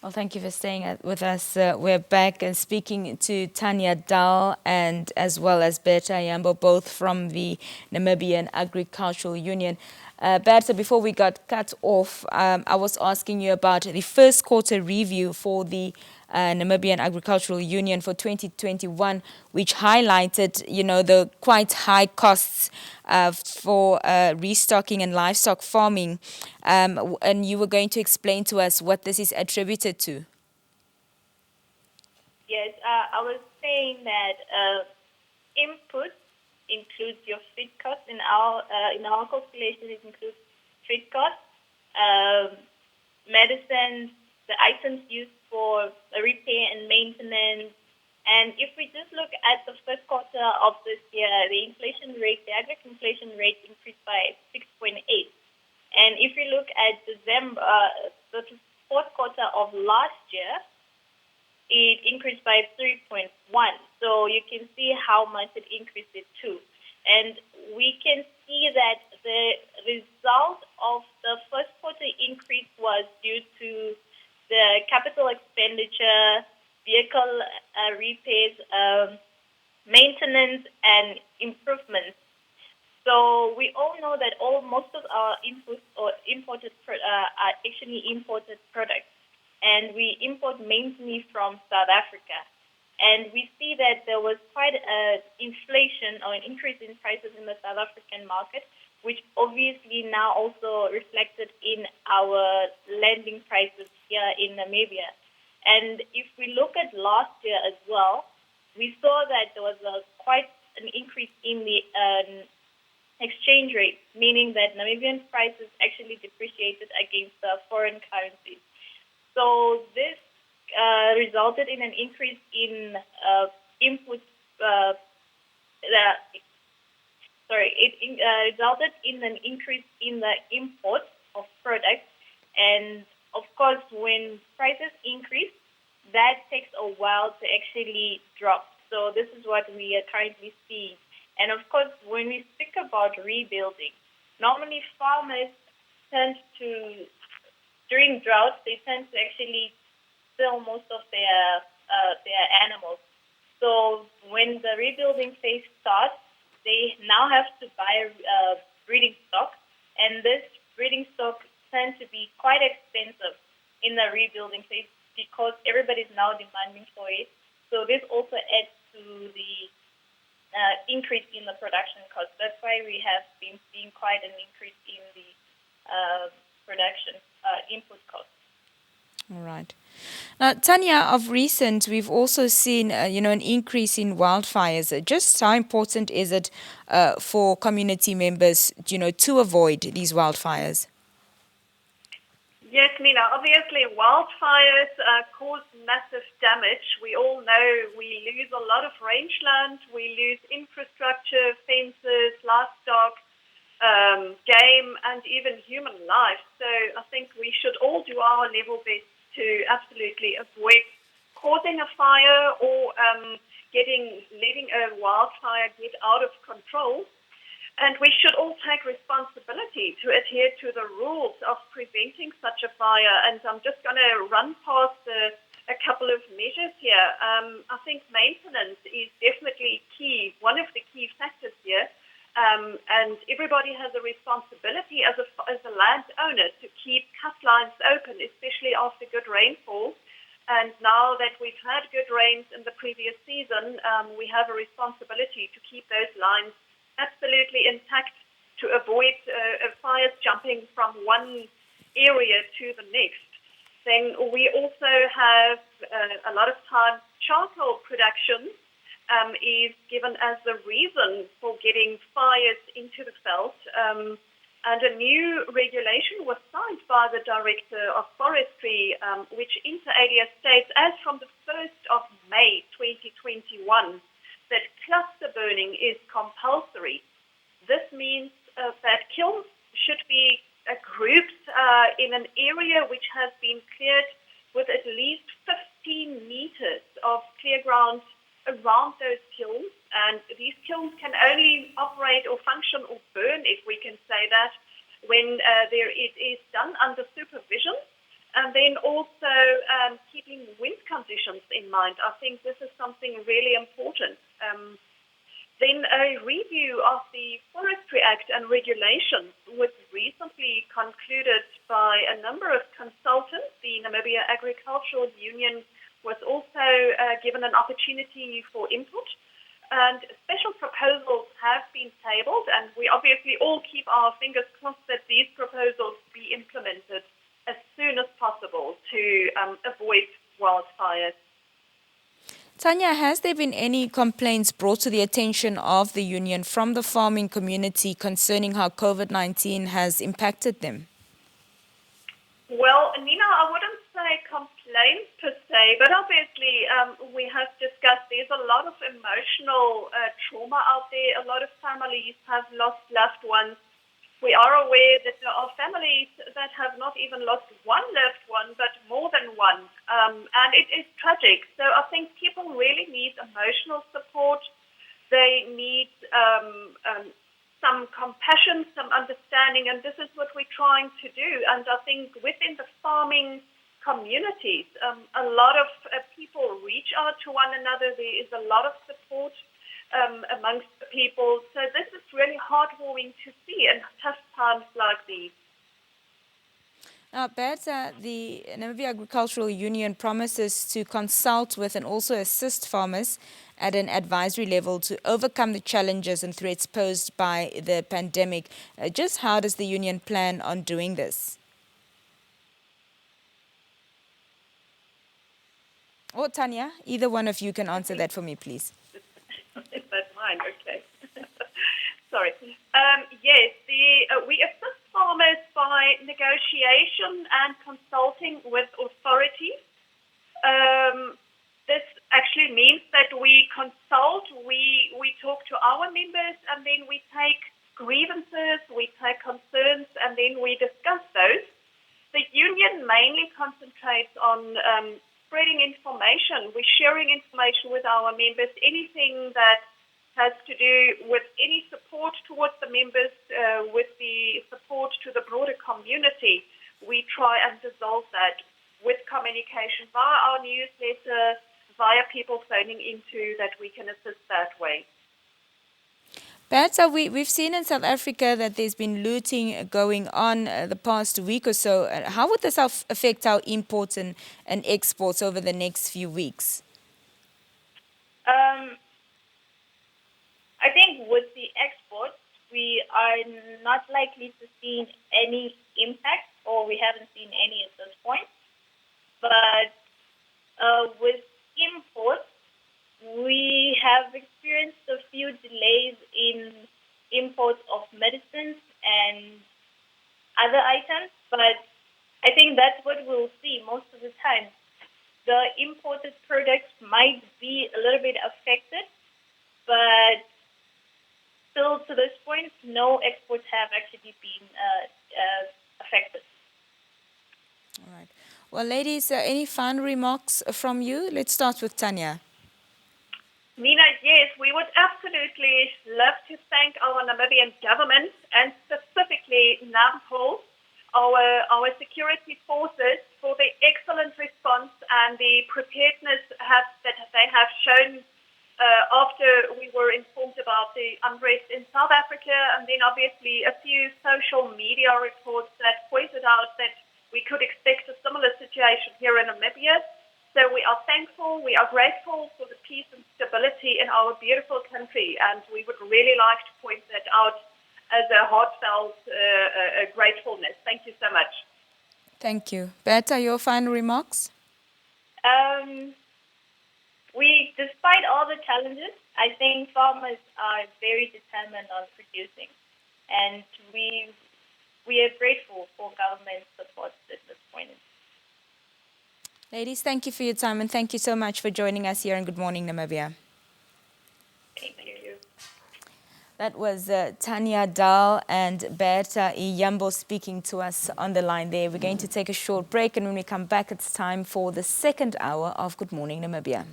Well, thank you for staying with us. We're back and speaking to Tanya Dahl and as well as Berta Yambo, both from the Namibian Agricultural Union. Berta, before we got cut off, I was asking you about the first quarter review for the Namibian Agricultural Union for 2021, which highlighted, the quite high costs for restocking and livestock farming. And you were going to explain to us what this is attributed to. Yes, I was saying that input includes your feed cost. In our calculation, it includes feed cost, um, medicines, the items used for repair and maintenance. And if we just look at the first quarter of this year, the inflation rate, the aggregate inflation rate increased by 6.8. And if we look at December, the fourth quarter of last year, it increased by 3.1. So you can see how much it increased it too. And we can see that the result of the first quarter increase was due to the capital expenditure, vehicle repairs, maintenance, and improvements. So we all know that most of our inputs or are actually imported products, and we import mainly from South Africa. And we see that there was quite an inflation or an increase in prices in the South African market, which obviously now also reflected in our landing prices here in Namibia. And if we look at last year as well, we saw that there was quite an increase in the exchange rate, meaning that Namibian prices actually depreciated against the foreign currencies. So this resulted in an increase in input. It resulted in an increase in the import of products, and of course, when prices increase, that takes a while to actually drop. So this is what we are currently seeing. And of course, when we speak about rebuilding, normally farmers tend to, during drought, they tend to actually sell most of their animals. So when the rebuilding phase starts, they now have to buy breeding stock, and this breeding stock tends to be quite expensive in the rebuilding phase because everybody is now demanding for it. So this also adds to the increase in the production cost. That's why we have been seeing quite an increase in the production input cost. All right. Now, Tanya, of recent, we've also seen, an increase in wildfires. Just how important is it for community members, to avoid these wildfires? Yes, Mina. Obviously, wildfires cause massive damage. We all know we lose a lot of rangeland, we lose infrastructure, fences, livestock, game, and even human life. So I think we should all do our level best to absolutely avoid causing a fire or letting a wildfire get out of control. And we should all take responsibility to adhere to the rules of preventing such a fire. And I'm just going to run past a couple of measures here. I think maintenance is definitely key, one of the key factors here. And everybody has a responsibility as a landowner to keep cut lines open, especially after good rainfall. And now that we've had good rains in the previous season, we have a responsibility to keep those lines absolutely intact to avoid fires jumping from one area to the next. Then we also have a lot of time charcoal production is given as the reason for getting fires into the veld. And a new regulation was signed by the Director of Forestry, which inter alia states, as from the 1st of May 2021, that cluster burning is compulsory. This means that kilns should be grouped in an area which has been cleared with at least 15 meters of clear ground around those kilns. And these kilns can only operate or function or burn, if we can say that, when it is done under supervision. And then also keeping wind conditions in mind. I think this is something really important. Then a review of the Forestry Act and regulations was recently concluded by a number of consultants. The Namibia Agricultural Union was also given an opportunity for input. And special proposals have been tabled, and we obviously all keep our fingers crossed that these proposals be implemented as soon as possible to avoid wildfires. Tanya, has there been any complaints brought to the attention of the union from the farming community concerning how COVID-19 has impacted them? Well, Nina, I wouldn't say complaints per se, but obviously we have discussed there's a lot of emotional trauma out there. A lot of families have lost loved ones. We are aware that there are families that have not even lost one loved one, but more than one. And it is tragic. So I think people really need emotional support. They need some compassion, some understanding, and this is what we're trying to do. And I think within the farming communities, a lot of people reach out to one another. There is a lot of support amongst the people. So this is really heartwarming to see in tough times like these. Now, Bertha, the Namibia Agricultural Union promises to consult with and also assist farmers at an advisory level to overcome the challenges and threats posed by the pandemic. Just how does the union plan on doing this? Or Tanya, either one of you can answer that for me, please. Is that mine? Okay. Sorry. Yes, we assist farmers by negotiation and consulting with authorities. This actually means that we consult, we talk to our members, and then we take grievances, we take concerns, and then we discuss those. The union mainly concentrates on spreading information. We're sharing information with our members, anything that has to do with any support towards the members, with the support to the broader community. We try and dissolve that with communication via our newsletter, via people phoning into that we can assist that way. Perhaps we've seen in South Africa that there's been looting going on the past week or so. How would this affect our imports and exports over the next few weeks? I think with the exports, we are not likely to see any impact, or we haven't seen any at this point. But with imports, we have experienced a few delays in imports of medicines and other items, but I think that's what we'll see most of the time. The imported products might be a little bit affected, but still to this point, no exports have actually been affected. All right. Well, ladies, any final remarks from you? Let's start with Tanya. Mina, yes, we would absolutely love to thank our Namibian government and specifically NAMPO, our security forces, for the excellent response and the preparedness that they have shown after we were informed about the unrest in South Africa, and then obviously a few social media reports that pointed out that we could expect a similar situation here in Namibia. So we are thankful, we are grateful for the peace and stability in our beautiful country, and we would really like to point that out as a heartfelt gratefulness. Thank you so much. Thank you. Bertha, your final remarks? Despite all the challenges, I think farmers are very determined on producing, and we are grateful for government support at this point. Ladies, thank you for your time, and thank you so much for joining us here on Good Morning Namibia. Thank you. That was Tanya Dahl and Bertha Iyambo speaking to us on the line there. We're going to take a short break, and when we come back, it's time for the second hour of Good Morning Namibia.